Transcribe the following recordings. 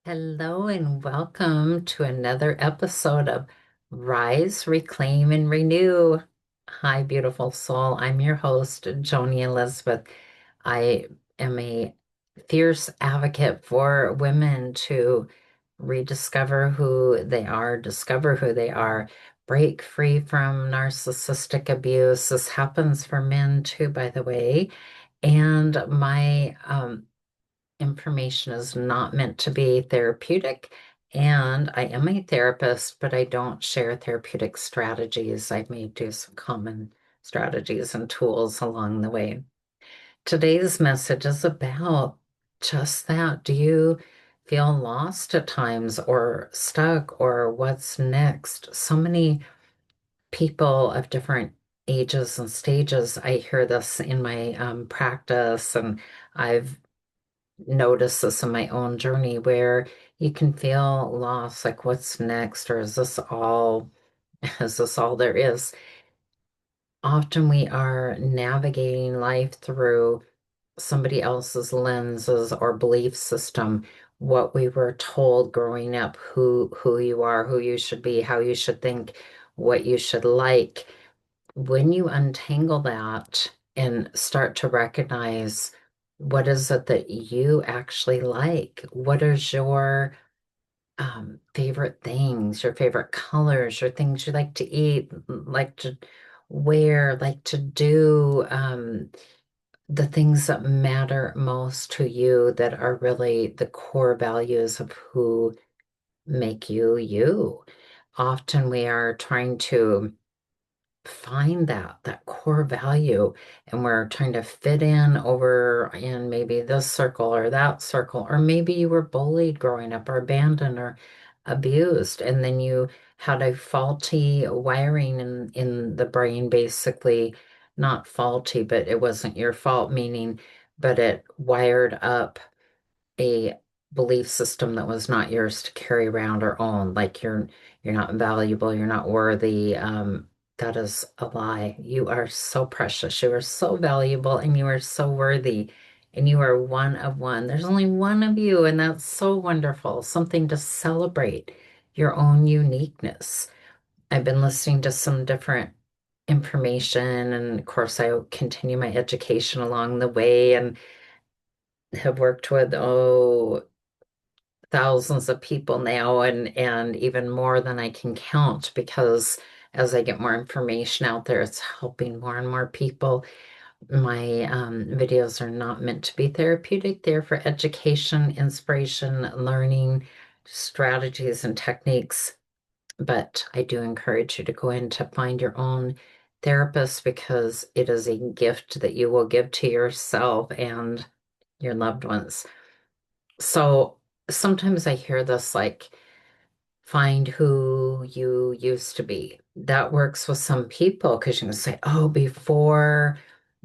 Hello and welcome to another episode of Rise, Reclaim, and Renew. Hi, beautiful soul. I'm your host, Joni Elizabeth. I am a fierce advocate for women to rediscover who they are, discover who they are, break free from narcissistic abuse. This happens for men too, by the way. And my information is not meant to be therapeutic. And I am a therapist, but I don't share therapeutic strategies. I may do some common strategies and tools along the way. Today's message is about just that. Do you feel lost at times or stuck or what's next? So many people of different ages and stages, I hear this in my practice, and I've notice this in my own journey where you can feel lost, like what's next, or is this all, is this all there is? Often we are navigating life through somebody else's lenses or belief system, what we were told growing up, who you are, who you should be, how you should think, what you should like. When you untangle that and start to recognize what is it that you actually like, what is your favorite things, your favorite colors, your things you like to eat, like to wear, like to do, the things that matter most to you that are really the core values of who make you you. Often we are trying to find that core value, and we're trying to fit in over in maybe this circle or that circle, or maybe you were bullied growing up or abandoned or abused, and then you had a faulty wiring in the brain, basically. Not faulty, but it wasn't your fault, meaning, but it wired up a belief system that was not yours to carry around or own, like you're not valuable, you're not worthy. That is a lie. You are so precious, you are so valuable, and you are so worthy, and you are one of one. There's only one of you, and that's so wonderful. Something to celebrate your own uniqueness. I've been listening to some different information, and of course I continue my education along the way, and have worked with thousands of people now, and even more than I can count, because as I get more information out there, it's helping more and more people. My videos are not meant to be therapeutic. They're for education, inspiration, learning strategies and techniques. But I do encourage you to go in to find your own therapist, because it is a gift that you will give to yourself and your loved ones. So sometimes I hear this, like, find who you used to be. That works with some people, because you can say, oh, before,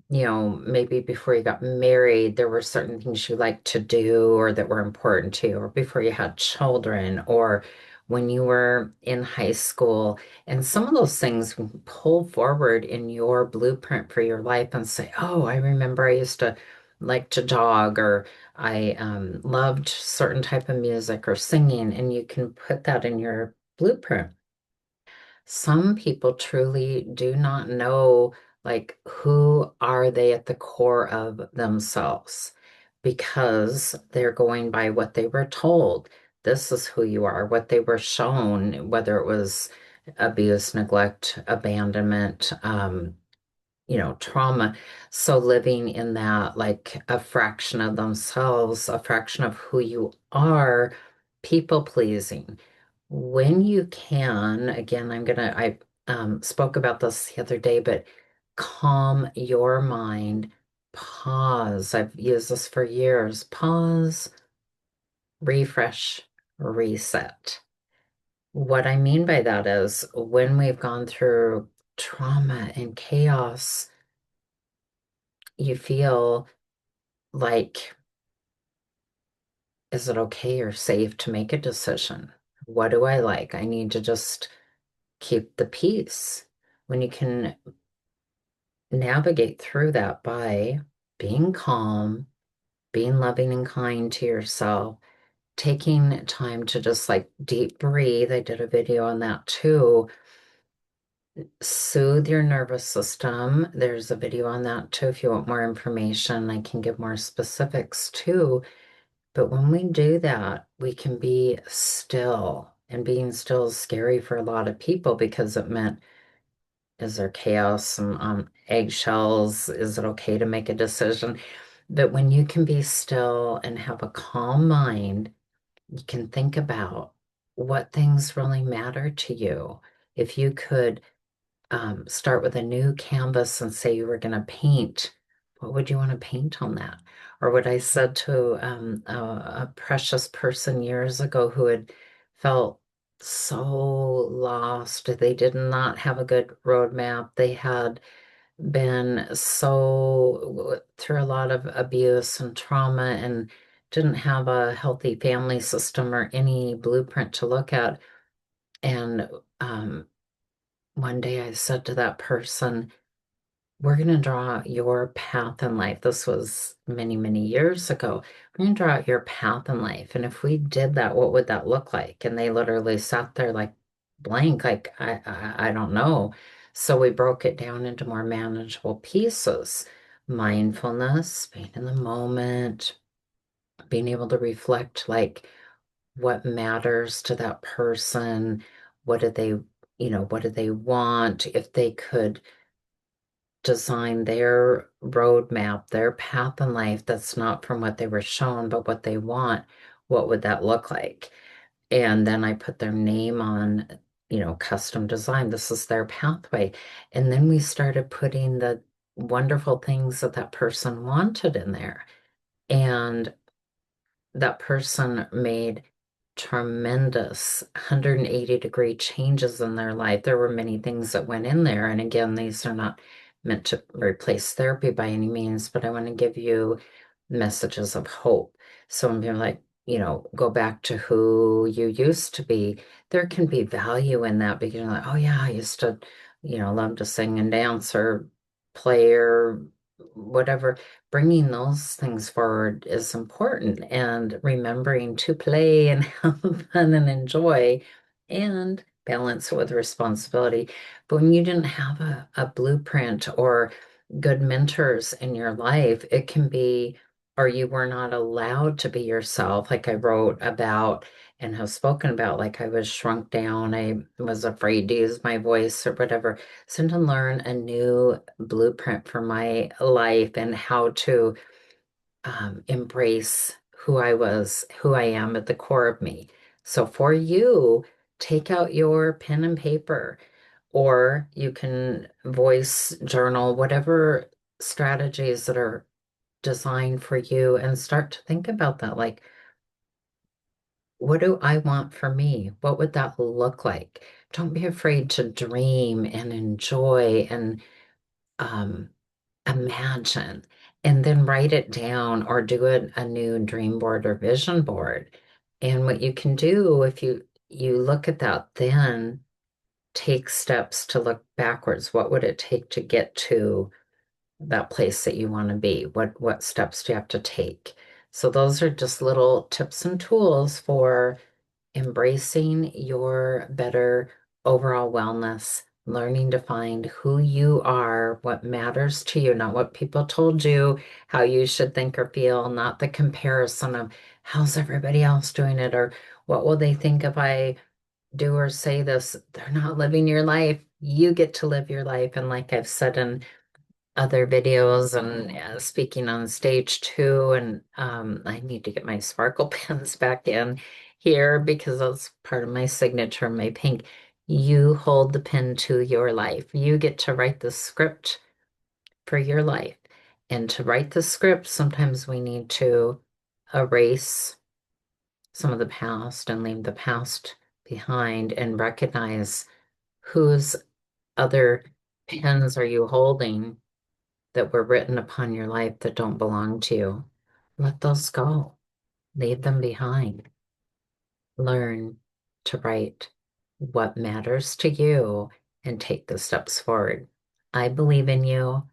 maybe before you got married, there were certain things you liked to do or that were important to you, or before you had children, or when you were in high school. And some of those things pull forward in your blueprint for your life and say, oh, I remember I used to like to jog, or I loved certain type of music or singing, and you can put that in your blueprint. Some people truly do not know, like, who are they at the core of themselves, because they're going by what they were told. This is who you are, what they were shown, whether it was abuse, neglect, abandonment, trauma. So living in that, like a fraction of themselves, a fraction of who you are, people pleasing. When you can, again, I spoke about this the other day, but calm your mind, pause. I've used this for years. Pause, refresh, reset. What I mean by that is, when we've gone through trauma and chaos, you feel like, is it okay or safe to make a decision? What do I like? I need to just keep the peace. When you can navigate through that by being calm, being loving and kind to yourself, taking time to just like deep breathe. I did a video on that too. Soothe your nervous system. There's a video on that too. If you want more information, I can give more specifics too. But when we do that, we can be still. And being still is scary for a lot of people because it meant, is there chaos and eggshells? Is it okay to make a decision? But when you can be still and have a calm mind, you can think about what things really matter to you. If you could start with a new canvas and say you were going to paint, what would you want to paint on that? Or what I said to a precious person years ago who had felt so lost. They did not have a good roadmap. They had been so through a lot of abuse and trauma and didn't have a healthy family system or any blueprint to look at. And one day I said to that person, we're going to draw out your path in life. This was many, many years ago. We're going to draw out your path in life. And if we did that, what would that look like? And they literally sat there like blank, like, I don't know. So we broke it down into more manageable pieces. Mindfulness, being in the moment, being able to reflect like what matters to that person, what did they, what do they want? If they could design their roadmap, their path in life that's not from what they were shown, but what they want, what would that look like? And then I put their name on, custom design. This is their pathway. And then we started putting the wonderful things that that person wanted in there. And that person made tremendous 180-degree changes in their life. There were many things that went in there. And again, these are not meant to replace therapy by any means, but I want to give you messages of hope. So when you're like, go back to who you used to be, there can be value in that because you're like, oh yeah, I used to, love to sing and dance or play or whatever. Bringing those things forward is important and remembering to play and have fun and enjoy and balance it with responsibility. But when you didn't have a blueprint or good mentors in your life, it can be, or you were not allowed to be yourself. Like I wrote about and have spoken about, like I was shrunk down, I was afraid to use my voice or whatever. So to learn a new blueprint for my life and how to embrace who I was, who I am at the core of me. So for you, take out your pen and paper, or you can voice journal, whatever strategies that are designed for you, and start to think about that. Like, what do I want for me? What would that look like? Don't be afraid to dream and enjoy and um, imagine, and then write it down or do a new dream board or vision board. And what you can do if you look at that, then take steps to look backwards. What would it take to get to that place that you want to be? What steps do you have to take? So those are just little tips and tools for embracing your better overall wellness, learning to find who you are, what matters to you, not what people told you, how you should think or feel, not the comparison of how's everybody else doing it or what will they think if I do or say this. They're not living your life. You get to live your life. And like I've said in other videos and speaking on stage too, and I need to get my sparkle pens back in here because that's part of my signature, my pink. You hold the pen to your life. You get to write the script for your life. And to write the script, sometimes we need to erase some of the past and leave the past behind and recognize whose other pens are you holding that were written upon your life that don't belong to you. Let those go. Leave them behind. Learn to write what matters to you and take the steps forward. I believe in you.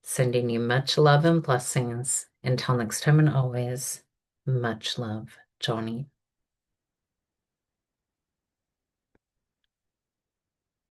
Sending you much love and blessings. Until next time and always, much love, Joni.